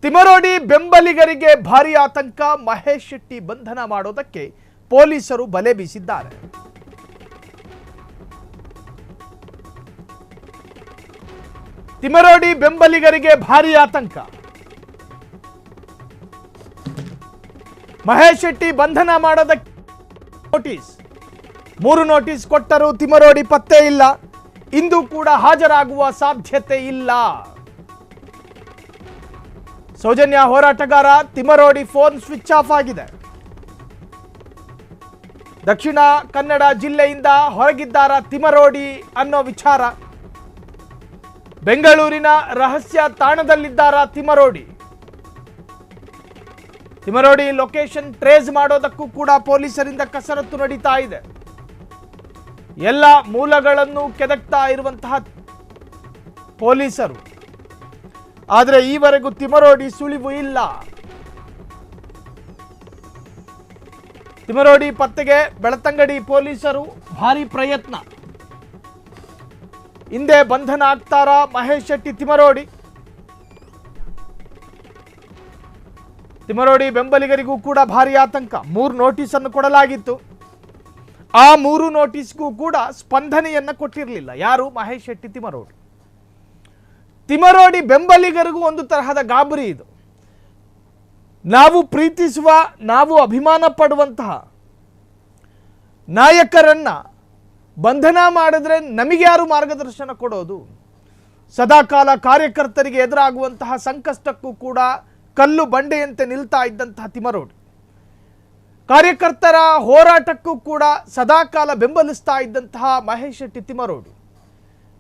ತಿಮರೋಡಿ ಬೆಂಬಲಿಗರಿಗೆ ಭಾರಿ ಆತಂಕ. ಮಹೇಶ್ ಶೆಟ್ಟಿ ಬಂಧನ ಮಾಡೋದಕ್ಕೆ ಪೊಲೀಸರು ಬಲೆ ಬೀಸಿದ್ದಾರೆ. ತಿಮರೋಡಿ ಬೆಂಬಲಿಗರಿಗೆ ಭಾರಿ ಆತಂಕ. ಮಹೇಶ್ ಶೆಟ್ಟಿ ಬಂಧನ ಮಾಡೋದಕ್ಕೆ ನೋಟಿಸ್, 3 ನೋಟಿಸ್ ಕೊಟ್ಟರೂ ತಿಮರೋಡಿ ಪತ್ತೆ ಇಲ್ಲ. ಇಂದು ಕೂಡ ಹಾಜರಾಗುವ ಸಾಧ್ಯತೆ ಇಲ್ಲ. ಸೌಜನ್ಯ ಹೋರಾಟಗಾರ ತಿಮರೋಡಿ ಫೋನ್ ಸ್ವಿಚ್ ಆಫ್ ಆಗಿದೆ. ದಕ್ಷಿಣ ಕನ್ನಡ ಜಿಲ್ಲೆಯಿಂದ ಹೊರಗಿದ್ದಾರ ತಿಮರೋಡಿ ಅನ್ನೋ ವಿಚಾರ. ಬೆಂಗಳೂರಿನ ರಹಸ್ಯ ತಾಣದಲ್ಲಿದ್ದಾರ ತಿಮರೋಡಿ. ತಿಮರೋಡಿ ಲೊಕೇಶನ್ ಟ್ರೇಸ್ ಮಾಡೋದಕ್ಕೂ ಕೂಡ ಪೊಲೀಸರಿಂದ ಕಸರತ್ತು ನಡೀತಾ ಇದೆ. ಎಲ್ಲ ಮೂಲಗಳನ್ನು ಕೆದಕ್ತಾ ಇರುವಂತಹ ಪೊಲೀಸರು. ಆದರೆ ಈವರೆಗೂ ತಿಮರೋಡಿ ಸುಳಿವು ಇಲ್ಲ. ತಿಮರೋಡಿ ಪತ್ತೆಗೆ ಬೆಳ್ತಂಗಡಿ ಪೊಲೀಸರು ಭಾರಿ ಪ್ರಯತ್ನ. ಹಿಂದೆ ಬಂಧನ ಆಗ್ತಾರಾ ಮಹೇಶ್ ಶೆಟ್ಟಿ ತಿಮರೋಡಿ? ತಿಮರೋಡಿ ಬೆಂಬಲಿಗರಿಗೂ ಕೂಡ ಭಾರಿ ಆತಂಕ. 3 ನೋಟಿಸ್ ಅನ್ನು ಕೊಡಲಾಗಿತ್ತು. ಆ 3 ನೋಟಿಸ್ಗೂ ಕೂಡ ಸ್ಪಂದನೆಯನ್ನ ಕೊಟ್ಟಿರಲಿಲ್ಲ ಯಾರು? ಮಹೇಶ್ ಶೆಟ್ಟಿ ತಿಮರೋಡಿ. ತಿಮರೋಡಿ ಬೆಂಬಲಿಗರಿಗೂ ಒಂದು ತರಹದ ಗಾಬರಿ ಇದು. ನಾವು ಪ್ರೀತಿಸುವ, ನಾವು ಅಭಿಮಾನ ಪಡುವಂತಹ ನಾಯಕರನ್ನ ಬಂಧನ ಮಾಡಿದ್ರೆ ನಮಗೆ ಯಾರು ಮಾರ್ಗದರ್ಶನ ಕೊಡೋದು? ಸದಾಕಾಲ ಕಾರ್ಯಕರ್ತರಿಗೆ ಎದುರಾಗುವಂತಹ ಸಂಕಷ್ಟಕ್ಕೂ ಕೂಡ ಕಲ್ಲು ಬಂಡೆಯಂತೆ ನಿಲ್ತಾ ಇದ್ದಂತಹ ತಿಮರೋಡಿ, ಕಾರ್ಯಕರ್ತರ ಹೋರಾಟಕ್ಕೂ ಕೂಡ ಸದಾಕಾಲ ಬೆಂಬಲಿಸ್ತಾ ಇದ್ದಂತಹ ಮಹೇಶ್ ಶೆಟ್ಟಿ ತಿಮರೋಡಿ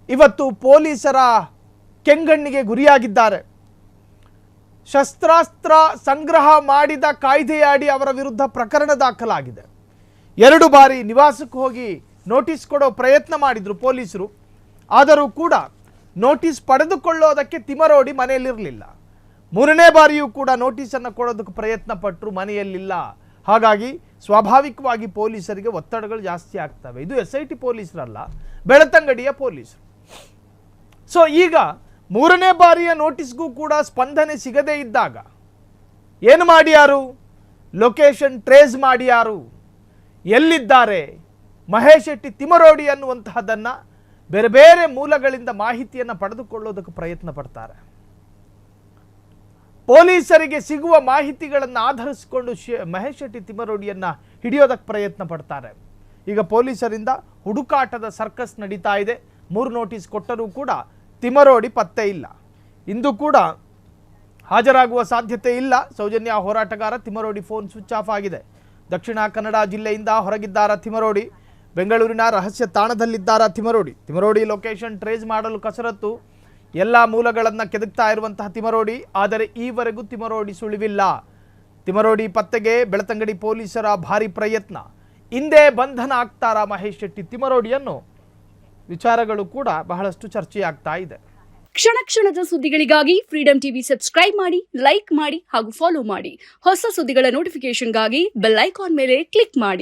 ಇವತ್ತು ಪೊಲೀಸರ ಕೆಂಗಣ್ಣಿಗೆ ಗುರಿಯಾಗಿದ್ದಾರೆ. ಶಸ್ತ್ರಾಸ್ತ್ರ ಸಂಗ್ರಹ ಮಾಡಿದ ಕಾಯ್ದೆಯಡಿ ಅವರ ವಿರುದ್ಧ ಪ್ರಕರಣ ದಾಖಲಾಗಿದೆ. 2 ಬಾರಿ ನಿವಾಸಕ್ಕೆ ಹೋಗಿ ನೋಟಿಸ್ ಕೊಡೋ ಪ್ರಯತ್ನ ಮಾಡಿದ್ರು ಪೊಲೀಸರು. ಆದರೂ ಕೂಡ ನೋಟಿಸ್ ಪಡೆದುಕೊಳ್ಳೋದಕ್ಕೆ ತಿಮರೋಡಿ ಮನೆಯಲ್ಲಿರಲಿಲ್ಲ. 3ನೇ ಬಾರಿಯೂ ಕೂಡ ನೋಟಿಸನ್ನು ಕೊಡೋದಕ್ಕೆ ಪ್ರಯತ್ನ ಪಟ್ಟರು, ಮನೆಯಲ್ಲಿಲ್ಲ. ಹಾಗಾಗಿ ಸ್ವಾಭಾವಿಕವಾಗಿ ಪೊಲೀಸರಿಗೆ ಒತ್ತಡಗಳು ಜಾಸ್ತಿ ಆಗ್ತವೆ. ಇದು SIT ಪೊಲೀಸರಲ್ಲ, ಬೆಳ್ತಂಗಡಿಯ ಪೊಲೀಸರು. ಸೊ ಈಗ 3ನೇ ಬಾರಿಯ ನೋಟಿಸ್ಗೂ ಕೂಡ ಸ್ಪಂದನೆ ಸಿಗದೇ ಇದ್ದಾಗ ಏನು ಮಾಡಿಯಾರು? Location trace ಮಾಡಿಯಾರು? ಎಲ್ಲಿದ್ದಾರೆ ಮಹೇಶ್ ಶೆಟ್ಟಿ ತಿಮರೋಡಿ ಅನ್ನುವಂತಹದನ್ನು ಬೇರೆ ಬೇರೆ ಮೂಲಗಳಿಂದ ಮಾಹಿತಿಯನ್ನು ಪಡೆದುಕೊಳ್ಳೋದಕ್ಕೆ ಪ್ರಯತ್ನ ಪಡ್ತಾರೆ. ಪೊಲೀಸರಿಗೆ ಸಿಗುವ ಮಾಹಿತಿಗಳನ್ನು ಆಧರಿಸಿಕೊಂಡು ಮಹೇಶ್ ಶೆಟ್ಟಿ ತಿಮರೋಡಿಯನ್ನು ಹಿಡಿಯೋದಕ್ಕೆ ಪ್ರಯತ್ನ ಪಡ್ತಾರೆ. ಈಗ ಪೊಲೀಸರಿಂದ ಹುಡುಕಾಟದ ಸರ್ಕಸ್ ನಡೀತಾ ಇದೆ. 3 ನೋಟಿಸ್ ಕೊಟ್ಟರೂ ಕೂಡ ತಿಮರೋಡಿ ಪತ್ತೆ ಇಲ್ಲ. ಇಂದು ಕೂಡ ಹಾಜರಾಗುವ ಸಾಧ್ಯತೆ ಇಲ್ಲ. ಸೌಜನ್ಯ ಹೋರಾಟಗಾರ ತಿಮರೋಡಿ ಫೋನ್ ಸ್ವಿಚ್ ಆಫ್ ಆಗಿದೆ. ದಕ್ಷಿಣ ಕನ್ನಡ ಜಿಲ್ಲೆಯಿಂದ ಹೊರಗಿದ್ದಾರ ತಿಮರೋಡಿ. ಬೆಂಗಳೂರಿನ ರಹಸ್ಯ ತಾಣದಲ್ಲಿದ್ದಾರ ತಿಮರೋಡಿ. ತಿಮರೋಡಿ ಲೊಕೇಶನ್ ಟ್ರೇಸ್ ಮಾಡಲು ಕಸರತ್ತು. ಎಲ್ಲ ಮೂಲಗಳನ್ನು ಕೆದಕ್ತಾ ಇರುವಂತಹ ತಿಮರೋಡಿ. ಆದರೆ ಈವರೆಗೂ ತಿಮರೋಡಿ ಸುಳಿವಿಲ್ಲ. ತಿಮರೋಡಿ ಪತ್ತೆಗೆ ಬೆಳ್ತಂಗಡಿ ಪೊಲೀಸರ ಭಾರಿ ಪ್ರಯತ್ನ. ಹಿಂದೆ ಬಂಧನ ಆಗ್ತಾರ ಮಹೇಶ್ ಶೆಟ್ಟಿ ತಿಮರೋಡಿಯನ್ನು ವಿಚಾರಗಳು ಕೂಡ ಬಹಳಷ್ಟು ಚರ್ಚೆಯಾಗ್ತಾ ಇದೆ. ಕ್ಷಣ ಕ್ಷಣದ ಸುದ್ದಿಗಳಿಗಾಗಿ ಫ್ರೀಡಂ ಟಿವಿ ಸಬ್ಸ್ಕ್ರೈಬ್ ಮಾಡಿ, ಲೈಕ್ ಮಾಡಿ ಹಾಗೂ ಫಾಲೋ ಮಾಡಿ. ಹೊಸ ಸುದ್ದಿಗಳ ನೋಟಿಫಿಕೇಶನ್ಗಾಗಿ ಬೆಲ್ ಐಕಾನ್ ಮೇಲೆ ಕ್ಲಿಕ್ ಮಾಡಿ.